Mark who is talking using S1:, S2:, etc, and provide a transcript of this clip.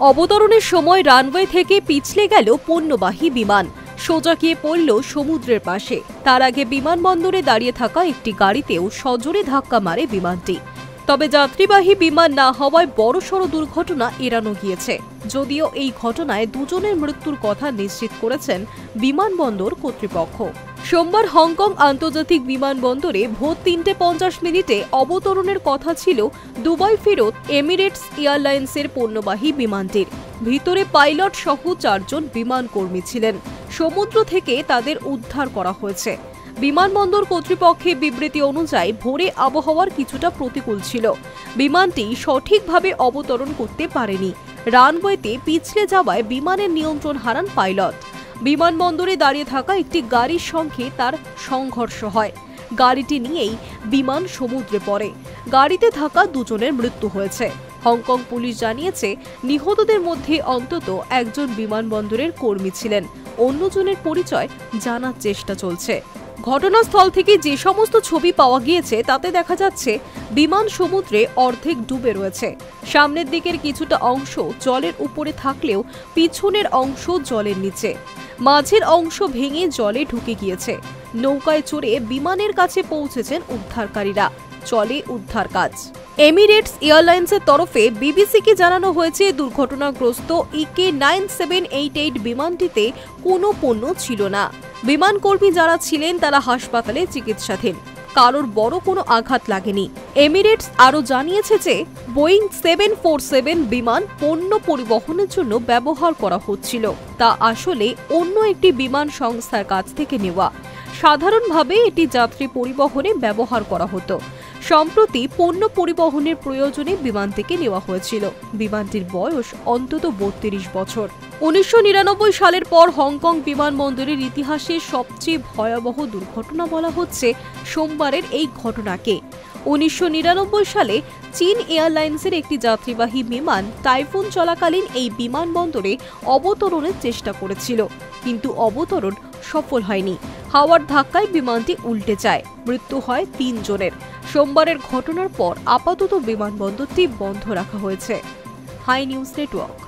S1: অবতরণের সময় রানওয়ে থেকে পিছলে গেল পণ্যবাহী বিমান, সোজা গিয়ে পড়ল সমুদ্রের পাশে। তার আগে বিমানবন্দরে দাঁড়িয়ে থাকা একটি গাড়িতেও সজোরে ধাক্কা মারে বিমানটি। তবে যাত্রীবাহী বিমান না হওয়ায় বড়সড় দুর্ঘটনা এড়ানো গিয়েছে। যদিও এই ঘটনায় দুজনের মৃত্যুর কথা নিশ্চিত করেছেন বিমানবন্দর কর্তৃপক্ষ। সোমবার হংকং আন্তর্জাতিক বিমানবন্দরে ভোর ৩:৫০ অবতরণের কথা ছিল দুবাই ফেরত এমিরেটস এয়ারলাইন্সের পণ্যবাহী বিমানটির। ভিতরে পাইলট সহ ৪ জন বিমান কর্মী ছিলেন। সমুদ্র থেকে তাদের উদ্ধার করা হয়েছে। বিমানবন্দর কর্তৃপক্ষের বিবৃতি অনুযায়ী ভোরে আবহাওয়ার কিছুটা প্রতিকূল ছিল। বিমানটি সঠিকভাবে অবতরণ করতে পারেনি। রানওয়েতে পিছলে যাওয়ায় বিমানের নিয়ন্ত্রণ হারান পাইলট। বিমানবন্দরে দাঁড়িয়ে থাকা একটি গাড়ির সঙ্গে তার সংঘর্ষ হয়। গাড়িটি নিয়েই বিমান সমুদ্রে পড়ে। গাড়িতে থাকা দুজনের মৃত্যু হয়েছে। হংকং পুলিশ জানিয়েছে, নিহতদের মধ্যে অন্তত একজন বিমানবন্দরের কর্মী ছিলেন। অন্যজনের পরিচয় জানার চেষ্টা চলছে। ঘটনাস্থল থেকে যে সমস্ত ছবি পাওয়া গিয়েছে তাতে দেখা যাচ্ছে বিমান সমুদ্রে অর্ধেক ডুবে রয়েছে। সামনের দিকের কিছুটা অংশ জলের উপরে থাকলেও পিছনের অংশ জলের নিচে। মাঝের অংশ ভেঙে জলে ঢুকে গিয়েছে। নৌকায় চড়ে বিমানের কাছে পৌঁছেছেন উদ্ধারকারীরা। চলে উদ্ধার কাজ। এমিরেটস এয়ারলাইন্সের তরফে বিবিসিকে জানানো হয়েছে, দুর্ঘটনাগ্রস্ত EK-9788 বিমানটিতে কোনো পণ্য ছিল না। বিমান কর্মী যারা ছিলেন তারা হাসপাতালে চিকিৎসাধীন। কারোর বড় কোনো আঘাত লাগেনি। এমিরেটস আরও জানিয়েছে যে বোয়িং 747 বিমান পণ্য পরিবহনের জন্য ব্যবহার করা হচ্ছিল। তা আসলে অন্য একটি বিমান সংস্থার কাছ থেকে নেওয়া। সাধারণভাবে এটি যাত্রী পরিবহনে ব্যবহার করা হতো। সম্প্রতি পণ্য পরিবহনের প্রয়োজনে বিমানটিকে নেওয়া হয়েছিল। বিমানটির বয়স অন্তত ৩২ বছর। ১৯৯৯ সালের পর হংকং বিমানবন্দরের ইতিহাসে সবচেয়ে ভয়াবহ দুর্ঘটনা বলা হচ্ছে সোমবারের এই ঘটনাকে। ১৯৯৯ সালে চীন এয়ারলাইন্সের একটি যাত্রীবাহী বিমান টাইফুন চলাকালীন এই বিমানবন্দরে অবতরণের চেষ্টা করেছিল, কিন্তু অবতরণ সফল হয়নি। হাওয়ার ধাক্কায় বিমানটি উল্টে যায়। মৃত্যু হয় ৩ জনের। সোমবারের ঘটনার পর আপাতত বিমানবন্দরটি বন্ধ রাখা হয়েছে। Hi news network.